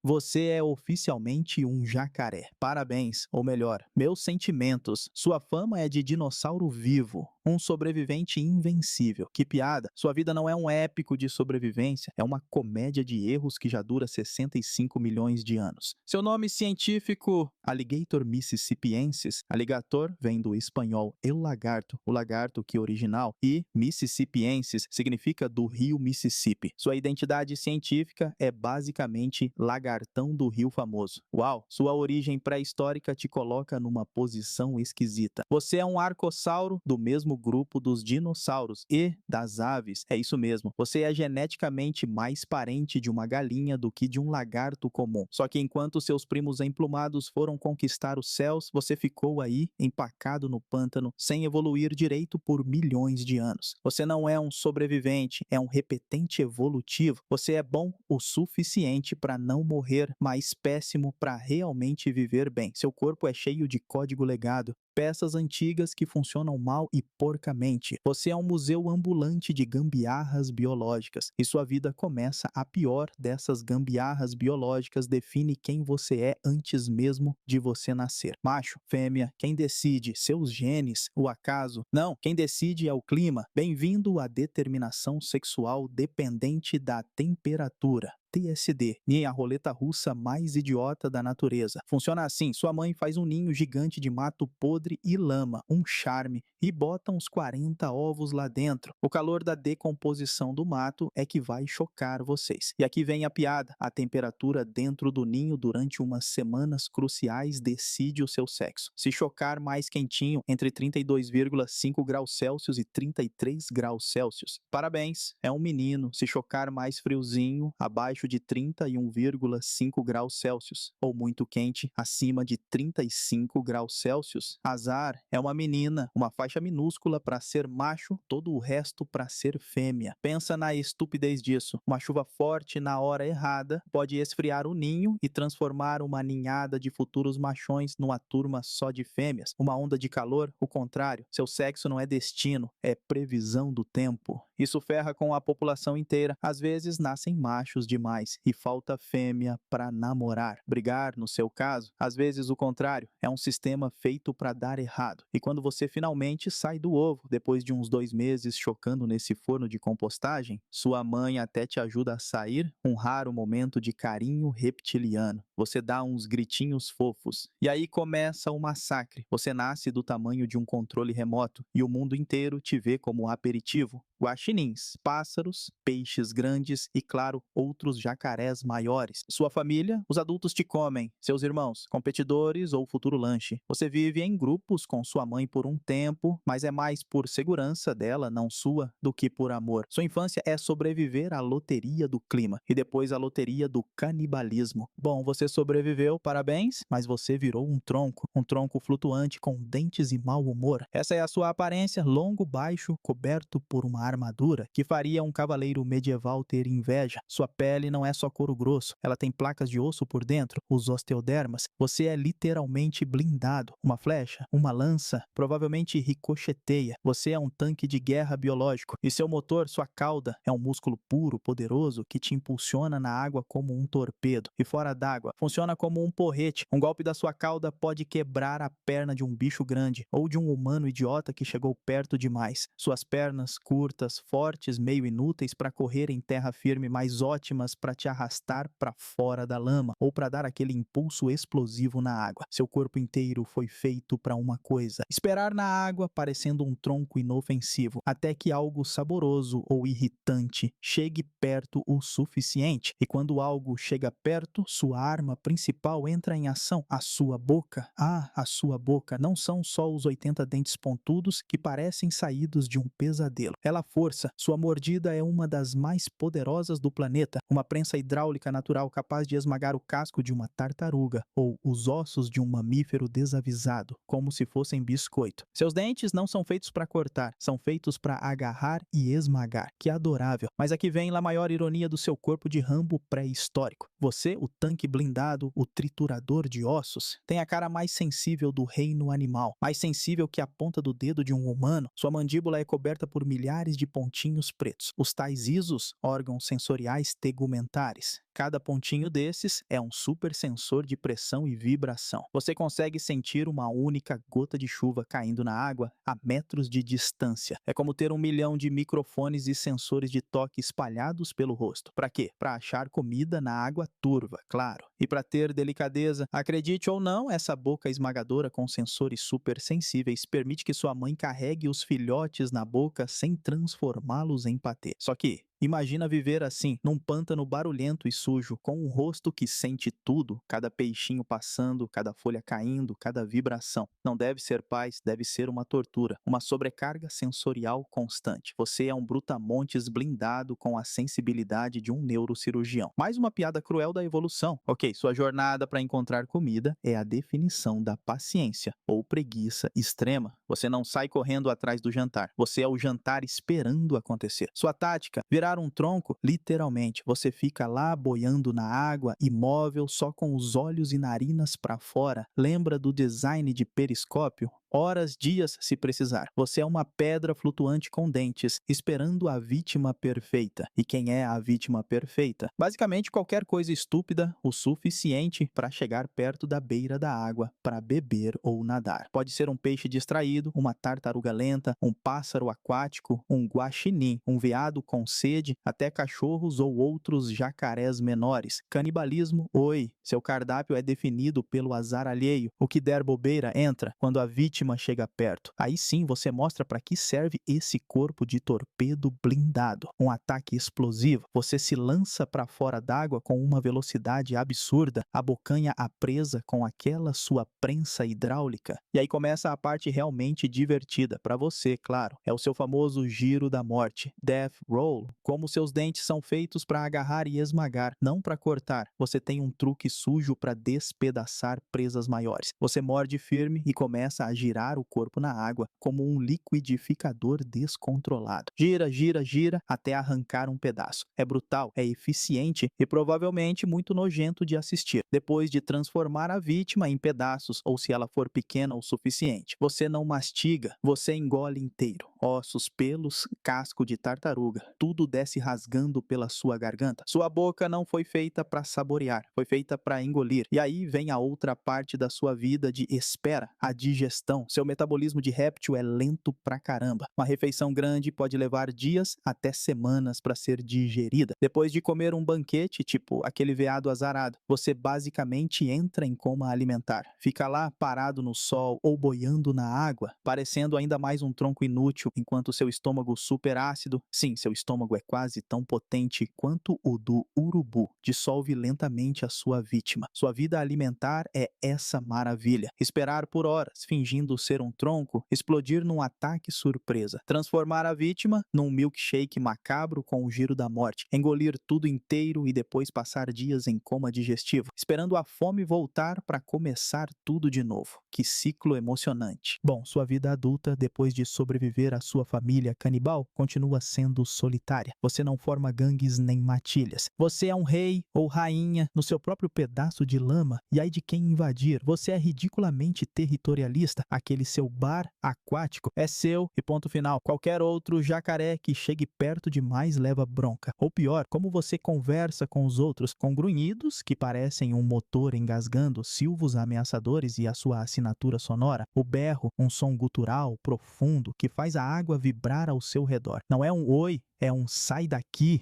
Você é oficialmente um jacaré. Parabéns, ou melhor, meus sentimentos. Sua fama é de dinossauro vivo, um sobrevivente invencível. Que piada! Sua vida não é um épico de sobrevivência, é uma comédia de erros que já dura 65 milhões de anos. Seu nome científico, Alligator mississippiensis. Alligator vem do espanhol el lagarto, o lagarto que original, e mississippiensis significa do rio Mississippi. Sua identidade científica é basicamente lagartão do rio famoso. Uau, sua origem pré-histórica te coloca numa posição esquisita. Você é um arcossauro do mesmo grupo dos dinossauros e das aves. É isso mesmo. Você é geneticamente mais parente de uma galinha do que de um lagarto comum. Só que enquanto seus primos emplumados foram conquistar os céus, você ficou aí, empacado no pântano, sem evoluir direito por milhões de anos. Você não é um sobrevivente, é um repetente evolutivo. Você é bom o suficiente para não morrer, mas péssimo para realmente viver bem. Seu corpo é cheio de código legado, peças antigas que funcionam mal e porcamente. Você é um museu ambulante de gambiarras biológicas, e sua vida começa a pior dessas gambiarras biológicas define quem você é antes mesmo de você nascer. Macho, fêmea, quem decide? Seus genes? O acaso? Não, quem decide é o clima. Bem-vindo à determinação sexual dependente da temperatura. TSD, nem a roleta russa mais idiota da natureza. Funciona assim, sua mãe faz um ninho gigante de mato podre e lama, um charme, e bota uns 40 ovos lá dentro. O calor da decomposição do mato é que vai chocar vocês. E aqui vem a piada, a temperatura dentro do ninho durante umas semanas cruciais decide o seu sexo. Se chocar mais quentinho, entre 32,5 graus Celsius e 33 graus Celsius, parabéns, é um menino. Se chocar mais friozinho, abaixo de 31,5 graus Celsius, ou muito quente, acima de 35 graus Celsius, azar, é uma menina, uma faixa minúscula para ser macho, todo o resto para ser fêmea. Pensa na estupidez disso. Uma chuva forte na hora errada pode esfriar o ninho e transformar uma ninhada de futuros machões numa turma só de fêmeas. Uma onda de calor, o contrário. Seu sexo não é destino, é previsão do tempo. Isso ferra com a população inteira. Às vezes nascem machos demais e falta fêmea para namorar. Brigar, no seu caso, às vezes o contrário, é um sistema feito para dar errado. E quando você finalmente sai do ovo, depois de uns 2 meses chocando nesse forno de compostagem, sua mãe até te ajuda a sair, um raro momento de carinho reptiliano. Você dá uns gritinhos fofos. E aí começa o massacre. Você nasce do tamanho de um controle remoto e o mundo inteiro te vê como aperitivo. Guaxinins, pássaros, peixes grandes e, claro, outros jacarés maiores. Sua família, os adultos te comem, seus irmãos, competidores ou futuro lanche. Você vive em grupos com sua mãe por um tempo, mas é mais por segurança dela, não sua, do que por amor. Sua infância é sobreviver à loteria do clima e depois à loteria do canibalismo. Bom, você sobreviveu, parabéns, mas você virou um tronco flutuante com dentes e mau humor. Essa é a sua aparência, longo, baixo, coberto por uma armadura que faria um cavaleiro medieval ter inveja. Sua pele não é só couro grosso, ela tem placas de osso por dentro, os osteodermas. Você é literalmente blindado. Uma flecha, uma lança, provavelmente ricocheteia. Você é um tanque de guerra biológico e seu motor, sua cauda, é um músculo puro, poderoso que te impulsiona na água como um torpedo. E fora d'água, funciona como um porrete. Um golpe da sua cauda pode quebrar a perna de um bicho grande ou de um humano idiota que chegou perto demais. Suas pernas curtas, fortes, meio inúteis para correr em terra firme, mas ótimas para te arrastar para fora da lama ou para dar aquele impulso explosivo na água. Seu corpo inteiro foi feito para uma coisa: esperar na água parecendo um tronco inofensivo, até que algo saboroso ou irritante chegue perto o suficiente. E quando algo chega perto, sua arma principal entra em ação: a sua boca. Ah, a sua boca não são só os 80 dentes pontudos que parecem saídos de um pesadelo. Ela força, sua mordida é uma das mais poderosas do planeta, uma prensa hidráulica natural capaz de esmagar o casco de uma tartaruga ou os ossos de um mamífero desavisado, como se fossem biscoito. Seus dentes não são feitos para cortar, são feitos para agarrar e esmagar. Que adorável. Mas aqui vem a maior ironia do seu corpo de Rambo pré-histórico. Você, o tanque blindado, o triturador de ossos, tem a cara mais sensível do reino animal, mais sensível que a ponta do dedo de um humano. Sua mandíbula é coberta por milhares de pontinhos pretos. Os tais isos, órgãos sensoriais tegumentares. Cada pontinho desses é um super sensor de pressão e vibração. Você consegue sentir uma única gota de chuva caindo na água a metros de distância. É como ter 1 milhão de microfones e sensores de toque espalhados pelo rosto. Para quê? Para achar comida na água turva, claro. E para ter delicadeza, acredite ou não, essa boca esmagadora com sensores super sensíveis permite que sua mãe carregue os filhotes na boca sem transformá-los em patê. Só que imagina viver assim, num pântano barulhento e sujo, com um rosto que sente tudo, cada peixinho passando, cada folha caindo, cada vibração. Não deve ser paz, deve ser uma tortura, uma sobrecarga sensorial constante. Você é um brutamontes blindado com a sensibilidade de um neurocirurgião. Mais uma piada cruel da evolução. Ok, sua jornada para encontrar comida é a definição da paciência ou preguiça extrema. Você não sai correndo atrás do jantar, você é o jantar esperando acontecer. Sua tática, virar um tronco, literalmente, você fica lá boiando na água, imóvel, só com os olhos e narinas para fora. Lembra do design de periscópio? Horas, dias, se precisar. Você é uma pedra flutuante com dentes, esperando a vítima perfeita. E quem é a vítima perfeita? Basicamente qualquer coisa estúpida o suficiente para chegar perto da beira da água para beber ou nadar. Pode ser um peixe distraído, uma tartaruga lenta, um pássaro aquático, um guaxinim, um veado com sede, até cachorros ou outros jacarés menores. Canibalismo, oi. Seu cardápio é definido pelo azar alheio. O que der bobeira entra quando a vítima chega perto. Aí sim você mostra para que serve esse corpo de torpedo blindado. Um ataque explosivo. Você se lança para fora d'água com uma velocidade absurda, abocanha a presa com aquela sua prensa hidráulica. E aí começa a parte realmente divertida para você, claro. É o seu famoso giro da morte, Death Roll. Como seus dentes são feitos para agarrar e esmagar, não para cortar. Você tem um truque sujo para despedaçar presas maiores. Você morde firme e começa a girar o corpo na água como um liquidificador descontrolado. Gira, gira, gira até arrancar um pedaço. É brutal, é eficiente e provavelmente muito nojento de assistir. Depois de transformar a vítima em pedaços, ou se ela for pequena o suficiente, você não mastiga, você engole inteiro. Ossos, pelos, casco de tartaruga, tudo desce rasgando pela sua garganta. Sua boca não foi feita para saborear, foi feita para engolir. E aí vem a outra parte da sua vida de espera, a digestão. Seu metabolismo de réptil é lento pra caramba. Uma refeição grande pode levar dias até semanas para ser digerida. Depois de comer um banquete, tipo aquele veado azarado, você basicamente entra em coma alimentar. Fica lá parado no sol ou boiando na água, parecendo ainda mais um tronco inútil, enquanto seu estômago super ácido, sim, seu estômago é quase tão potente quanto o do urubu, dissolve lentamente a sua vítima. Sua vida alimentar é essa maravilha. Esperar por horas, fingindo ser um tronco, explodir num ataque surpresa, transformar a vítima num milkshake macabro com o giro da morte, engolir tudo inteiro e depois passar dias em coma digestivo, esperando a fome voltar para começar tudo de novo. Que ciclo emocionante. Bom, sua vida adulta, depois de sobreviver à sua família canibal, continua sendo solitária. Você não forma gangues nem matilhas. Você é um rei ou rainha no seu próprio pedaço de lama, e aí de quem invadir. Você é ridiculamente territorialista. Aquele seu bar aquático é seu e ponto final. Qualquer outro jacaré que chegue perto demais leva bronca. Ou pior, como você conversa com os outros, com grunhidos que parecem um motor engasgando, silvos ameaçadores e a sua assinatura sonora, o berro, um som gutural, profundo, que faz a água vibrar ao seu redor. Não é um oi, é um sai daqui.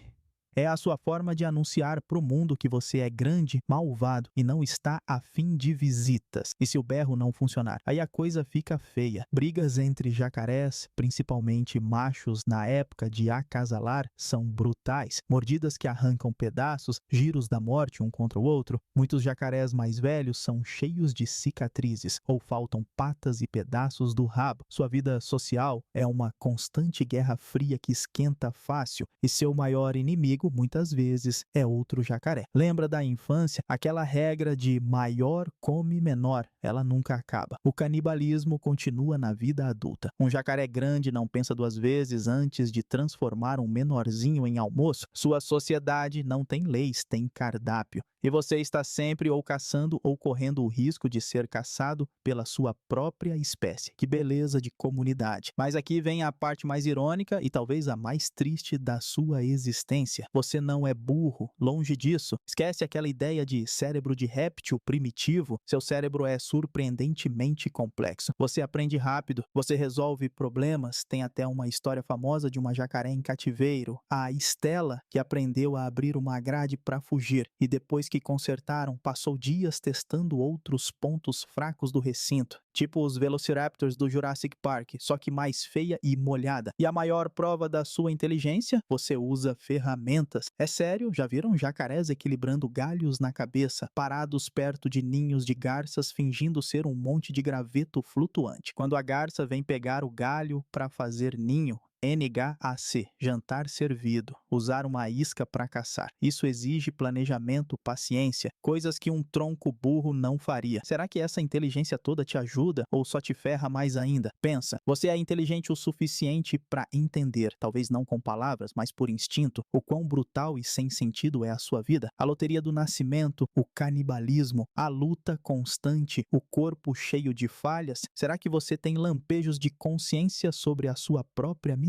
É a sua forma de anunciar para o mundo que você é grande, malvado e não está a fim de visitas. E se o berro não funcionar, aí a coisa fica feia. Brigas entre jacarés, principalmente machos na época de acasalar, são brutais. Mordidas que arrancam pedaços, giros da morte um contra o outro. Muitos jacarés mais velhos são cheios de cicatrizes ou faltam patas e pedaços do rabo. Sua vida social é uma constante guerra fria que esquenta fácil e seu maior inimigo muitas vezes é outro jacaré. Lembra da infância? Aquela regra de maior come menor, ela nunca acaba. O canibalismo continua na vida adulta. Um jacaré grande não pensa duas vezes antes de transformar um menorzinho em almoço. Sua sociedade não tem leis, tem cardápio. E você está sempre ou caçando ou correndo o risco de ser caçado pela sua própria espécie. Que beleza de comunidade. Mas aqui vem a parte mais irônica e talvez a mais triste da sua existência. Você não é burro, longe disso. Esquece aquela ideia de cérebro de réptil primitivo. Seu cérebro é surpreendentemente complexo. Você aprende rápido, você resolve problemas. Tem até uma história famosa de uma jacaré em cativeiro, a Estela, que aprendeu a abrir uma grade para fugir e depois que consertaram, passou dias testando outros pontos fracos do recinto, tipo os Velociraptors do Jurassic Park, só que mais feia e molhada. E a maior prova da sua inteligência? Você usa ferramentas. É sério, já viram jacarés equilibrando galhos na cabeça, parados perto de ninhos de garças fingindo ser um monte de graveto flutuante. Quando a garça vem pegar o galho para fazer ninho, NHAC, jantar servido, usar uma isca para caçar. Isso exige planejamento, paciência, coisas que um tronco burro não faria. Será que essa inteligência toda te ajuda ou só te ferra mais ainda? Pensa, você é inteligente o suficiente para entender, talvez não com palavras, mas por instinto, o quão brutal e sem sentido é a sua vida? A loteria do nascimento, o canibalismo, a luta constante, o corpo cheio de falhas? Será que você tem lampejos de consciência sobre a sua própria miséria?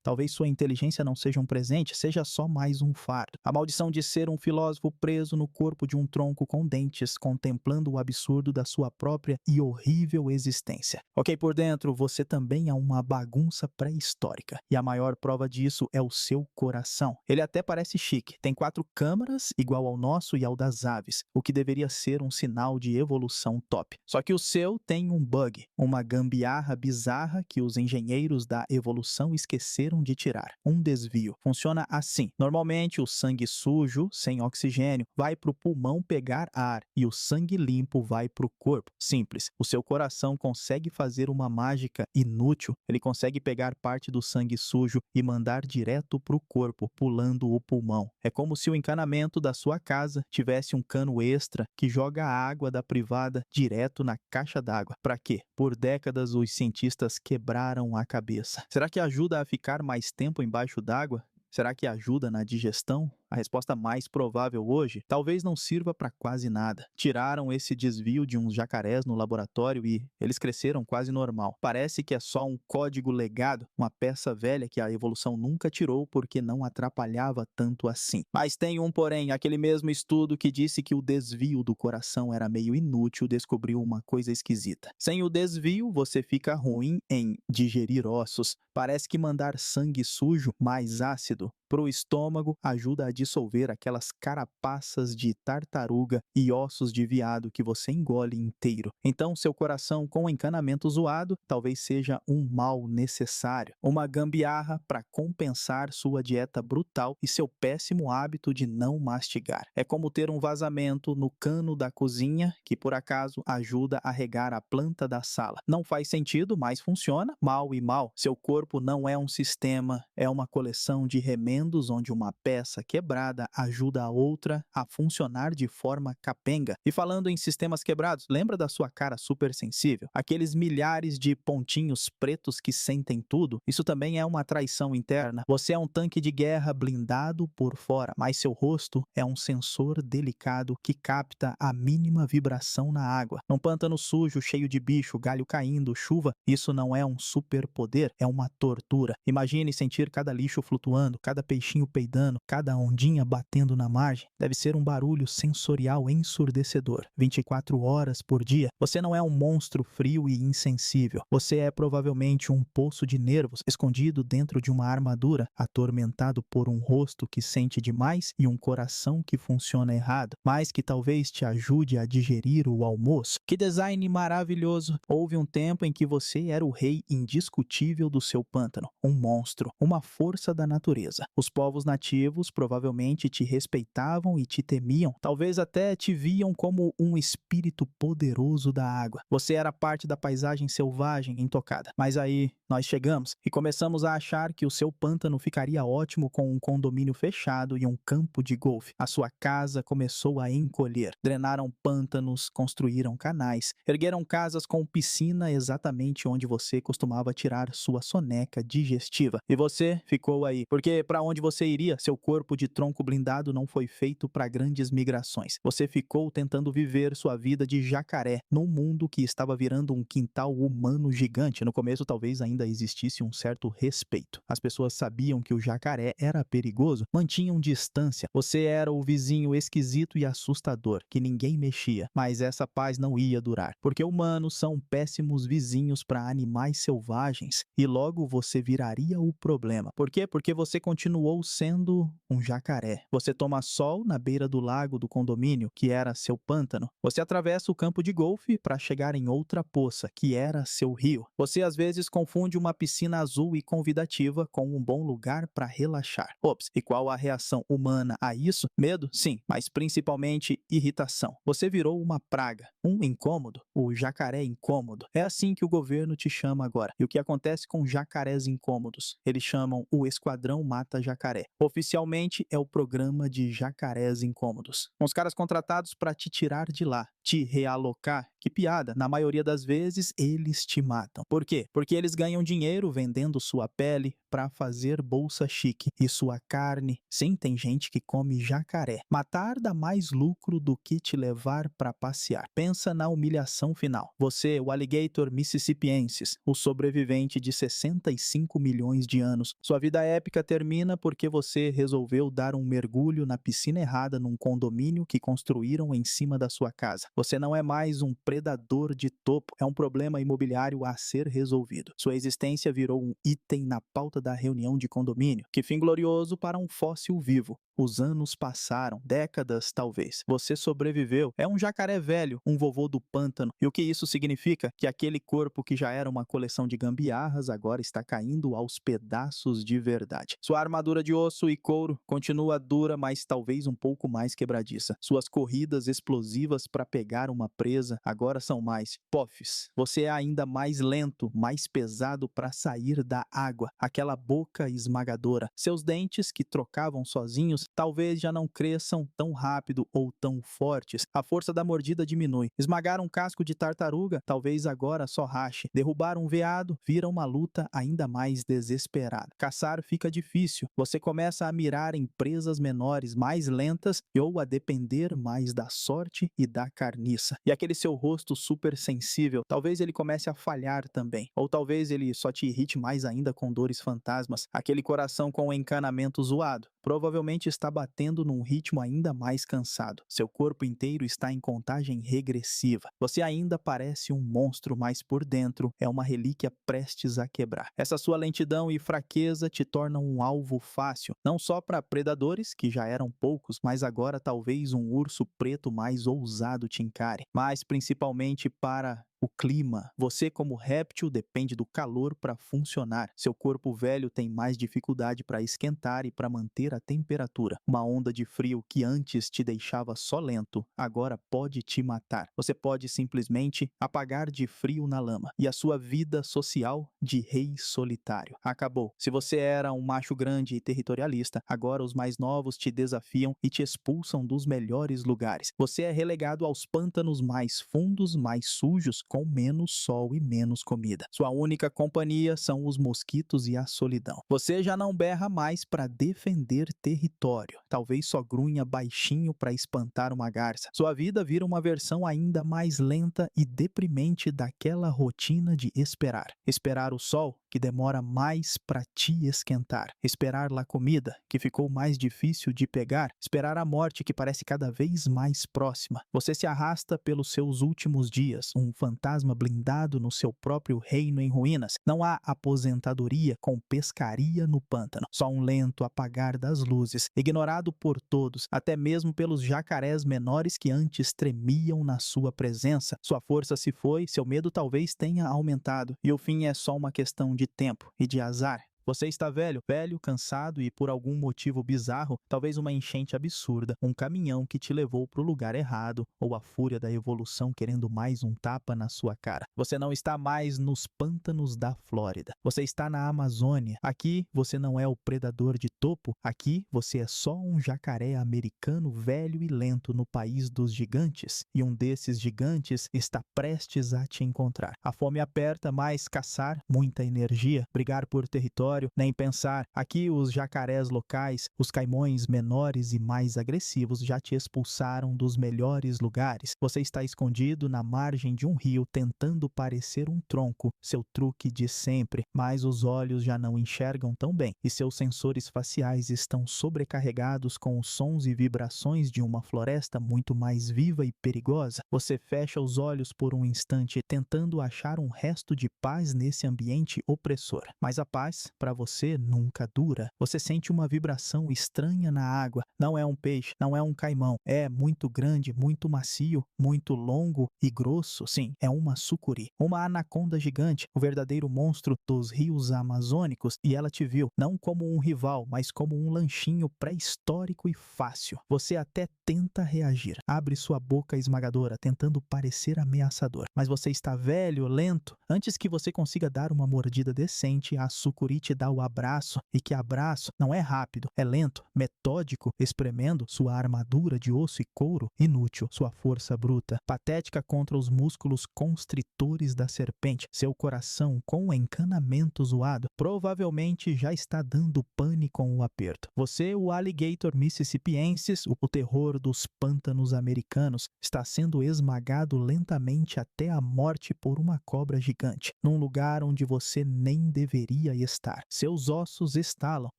Talvez sua inteligência não seja um presente, seja só mais um fardo. A maldição de ser um filósofo preso no corpo de um tronco com dentes, contemplando o absurdo da sua própria e horrível existência. Ok, por dentro, você também é uma bagunça pré-histórica. E a maior prova disso é o seu coração. Ele até parece chique. Tem 4 câmaras, igual ao nosso e ao das aves, o que deveria ser um sinal de evolução top. Só que o seu tem um bug, uma gambiarra bizarra que os engenheiros da evolução esqueceram de tirar. Um desvio. Funciona assim. Normalmente, o sangue sujo, sem oxigênio, vai para o pulmão pegar ar e o sangue limpo vai para o corpo. Simples. O seu coração consegue fazer uma mágica inútil. Ele consegue pegar parte do sangue sujo e mandar direto para o corpo, pulando o pulmão. É como se o encanamento da sua casa tivesse um cano extra que joga a água da privada direto na caixa d'água. Para quê? Por décadas, os cientistas quebraram a cabeça. Será que ajuda a ficar mais tempo embaixo d'água? Será que ajuda na digestão? A resposta mais provável hoje talvez não sirva para quase nada. Tiraram esse desvio de uns jacarés no laboratório e eles cresceram quase normal. Parece que é só um código legado, uma peça velha que a evolução nunca tirou porque não atrapalhava tanto assim. Mas tem um porém, aquele mesmo estudo que disse que o desvio do coração era meio inútil descobriu uma coisa esquisita. Sem o desvio, você fica ruim em digerir ossos. Parece que mandar sangue sujo, mais ácido, para o estômago ajuda a dissolver aquelas carapaças de tartaruga e ossos de veado que você engole inteiro. Então, seu coração com encanamento zoado talvez seja um mal necessário, uma gambiarra para compensar sua dieta brutal e seu péssimo hábito de não mastigar. É como ter um vazamento no cano da cozinha que, por acaso, ajuda a regar a planta da sala. Não faz sentido, mas funciona. Mal e mal. Seu corpo não é um sistema, é uma coleção de remendos onde uma peça quebrada ajuda a outra a funcionar de forma capenga. E falando em sistemas quebrados, lembra da sua cara super sensível? Aqueles milhares de pontinhos pretos que sentem tudo? Isso também é uma traição interna. Você é um tanque de guerra blindado por fora, mas seu rosto é um sensor delicado que capta a mínima vibração na água. Num pântano sujo, cheio de bicho, galho caindo, chuva, isso não é um superpoder, é uma tortura. Imagine sentir cada lixo flutuando, cada peixinho peidando, cada ondinha batendo na margem. Deve ser um barulho sensorial ensurdecedor. 24 horas por dia. Você não é um monstro frio e insensível. Você é provavelmente um poço de nervos escondido dentro de uma armadura, atormentado por um rosto que sente demais e um coração que funciona errado, mas que talvez te ajude a digerir o almoço. Que design maravilhoso! Houve um tempo em que você era o rei indiscutível do seu pântano, um monstro, uma força da natureza. Os povos nativos provavelmente te respeitavam e te temiam, talvez até te viam como um espírito poderoso da água. Você era parte da paisagem selvagem intocada. Mas aí nós chegamos e começamos a achar que o seu pântano ficaria ótimo com um condomínio fechado e um campo de golfe. A sua casa começou a encolher. Drenaram pântanos, construíram canais, ergueram casas com piscina exatamente onde você costumava tirar sua soneca digestiva. E você ficou aí, porque para onde você iria? Seu corpo de tronco blindado não foi feito para grandes migrações. Você ficou tentando viver sua vida de jacaré num mundo que estava virando um quintal humano gigante. No começo, talvez ainda existisse um certo respeito. As pessoas sabiam que o jacaré era perigoso, mantinham distância. Você era o vizinho esquisito e assustador, que ninguém mexia. Mas essa paz não ia durar, porque humanos são péssimos vizinhos para animais selvagens e logo você viraria o problema. Por quê? Porque você continuou sendo um jacaré. Você toma sol na beira do lago do condomínio, que era seu pântano. Você atravessa o campo de golfe para chegar em outra poça, que era seu rio. Você às vezes confunde uma piscina azul e convidativa com um bom lugar para relaxar. Ops, e qual a reação humana a isso? Medo? Sim, mas principalmente irritação. Você virou uma praga, um incômodo, o jacaré incômodo. É assim que o governo te chama agora. E o que acontece com jacarés incômodos? Eles chamam o Esquadrão Mata Jacaré. Oficialmente é o programa de jacarés incômodos. Uns caras contratados para te tirar de lá, te realocar. Que piada, na maioria das vezes eles te matam. Por quê? Porque eles ganham dinheiro vendendo sua pele para fazer bolsa chique e sua carne. Sim, tem gente que come jacaré. Matar dá mais lucro do que te levar para passear. Pensa na humilhação final. Você, o alligator mississippiensis, o sobrevivente de 65 milhões de anos. Sua vida épica termina porque você resolveu dar um mergulho na piscina errada num condomínio que construíram em cima da sua casa. Você não é mais um predador de topo, é um problema imobiliário a ser resolvido. Sua existência virou um item na pauta da reunião de condomínio. Que fim glorioso para um fóssil vivo. Os anos passaram, décadas talvez. Você sobreviveu. É um jacaré velho, um vovô do pântano. E o que isso significa? Que aquele corpo que já era uma coleção de gambiarras agora está caindo aos pedaços de verdade. Sua armadura de osso e couro continua dura, mas talvez um pouco mais quebradiça. Suas corridas explosivas para pegar uma presa agora são mais pofes. Você é ainda mais lento, mais pesado para sair da água. Aquela boca esmagadora. Seus dentes que trocavam sozinhos talvez já não cresçam tão rápido ou tão fortes. A força da mordida diminui. Esmagar um casco de tartaruga talvez agora só rache. Derrubar um veado vira uma luta ainda mais desesperada. Caçar fica difícil. Você começa a mirar em presas menores, mais lentas ou a depender mais da sorte e da carniça. E aquele seu rosto super sensível, talvez ele comece a falhar também. Ou talvez ele só te irrite mais ainda com dores fantasmas. Aquele coração com o encanamento zoado provavelmente está batendo num ritmo ainda mais cansado. Seu corpo inteiro está em contagem regressiva. Você ainda parece um monstro, mas por dentro é uma relíquia prestes a quebrar. Essa sua lentidão e fraqueza te tornam um alvo fácil, não só para predadores, que já eram poucos, mas agora talvez um urso preto mais ousado te encare, mas principalmente para o clima. Você, como réptil, depende do calor para funcionar. Seu corpo velho tem mais dificuldade para esquentar e para manter a temperatura. Uma onda de frio que antes te deixava só lento, agora pode te matar. Você pode simplesmente apagar de frio na lama. E a sua vida social de rei solitário acabou. Se você era um macho grande e territorialista, agora os mais novos te desafiam e te expulsam dos melhores lugares. Você é relegado aos pântanos mais fundos, mais sujos, com menos sol e menos comida. Sua única companhia são os mosquitos e a solidão. Você já não berra mais para defender território. Talvez só grunha baixinho para espantar uma garça. Sua vida vira uma versão ainda mais lenta e deprimente daquela rotina de esperar. Esperar o sol, que demora mais para te esquentar. Esperar a comida, que ficou mais difícil de pegar. Esperar a morte, que parece cada vez mais próxima. Você se arrasta pelos seus últimos dias, um fantasma blindado no seu próprio reino em ruínas. Não há aposentadoria com pescaria no pântano. Só um lento apagar das luzes, ignorado por todos, até mesmo pelos jacarés menores que antes tremiam na sua presença. Sua força se foi, seu medo talvez tenha aumentado, e o fim é só uma questão de tempo e de azar. Você está velho, cansado e por algum motivo bizarro, talvez uma enchente absurda, um caminhão que te levou para o lugar errado, ou a fúria da evolução querendo mais um tapa na sua cara. Você não está mais nos pântanos da Flórida. Você está na Amazônia. Aqui você não é o predador de topo. Aqui você é só um jacaré americano velho e lento no país dos gigantes. E um desses gigantes está prestes a te encontrar. A fome aperta, mas caçar, muita energia, brigar por território, território, nem pensar. Aqui os jacarés locais, os caimões menores e mais agressivos já te expulsaram dos melhores lugares. Você está escondido na margem de um rio tentando parecer um tronco, seu truque de sempre, mas os olhos já não enxergam tão bem e seus sensores faciais estão sobrecarregados com os sons e vibrações de uma floresta muito mais viva e perigosa. Você fecha os olhos por um instante tentando achar um resto de paz nesse ambiente opressor. Mas a paz, para você, nunca dura. Você sente uma vibração estranha na água. Não é um peixe, não é um caimão. É muito grande, muito macio, muito longo e grosso. Sim, é uma sucuri. Uma anaconda gigante, o verdadeiro monstro dos rios amazônicos. E ela te viu, não como um rival, mas como um lanchinho pré-histórico e fácil. Você até tenta reagir. Abre sua boca esmagadora, tentando parecer ameaçador. Mas você está velho, lento. Antes que você consiga dar uma mordida decente, a sucuri te dá o abraço. E que abraço não é rápido, é lento, metódico, espremendo sua armadura de osso e couro, inútil, sua força bruta, patética contra os músculos constritores da serpente. Seu coração, com o encanamento zoado, provavelmente já está dando pane com o aperto. Você, o alligator mississippiensis, o terror dos pântanos americanos, está sendo esmagado lentamente até a morte por uma cobra gigante, num lugar onde você nem deveria estar. Seus ossos estalam,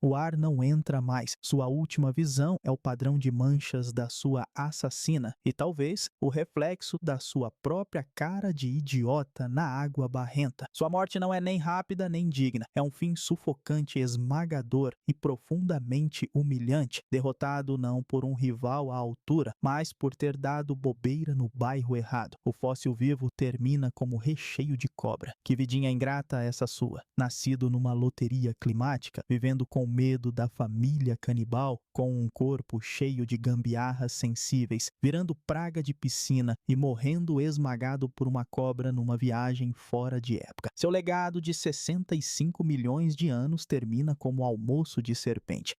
o ar não entra mais. Sua última visão é o padrão de manchas da sua assassina e talvez o reflexo da sua própria cara de idiota na água barrenta. Sua morte não é nem rápida nem digna. É um fim sufocante, esmagador e profundamente humilhante, derrotado não por um rival à altura, mas por ter dado bobeira no bairro errado. O fóssil vivo termina como recheio de cobra. Que vidinha ingrata essa sua. Nascido numa loteria climática, vivendo com medo da família canibal, com um corpo cheio de gambiarras sensíveis, virando praga de piscina e morrendo esmagado por uma cobra numa viagem fora de época. Seu legado de 65 milhões de anos termina como almoço de serpente.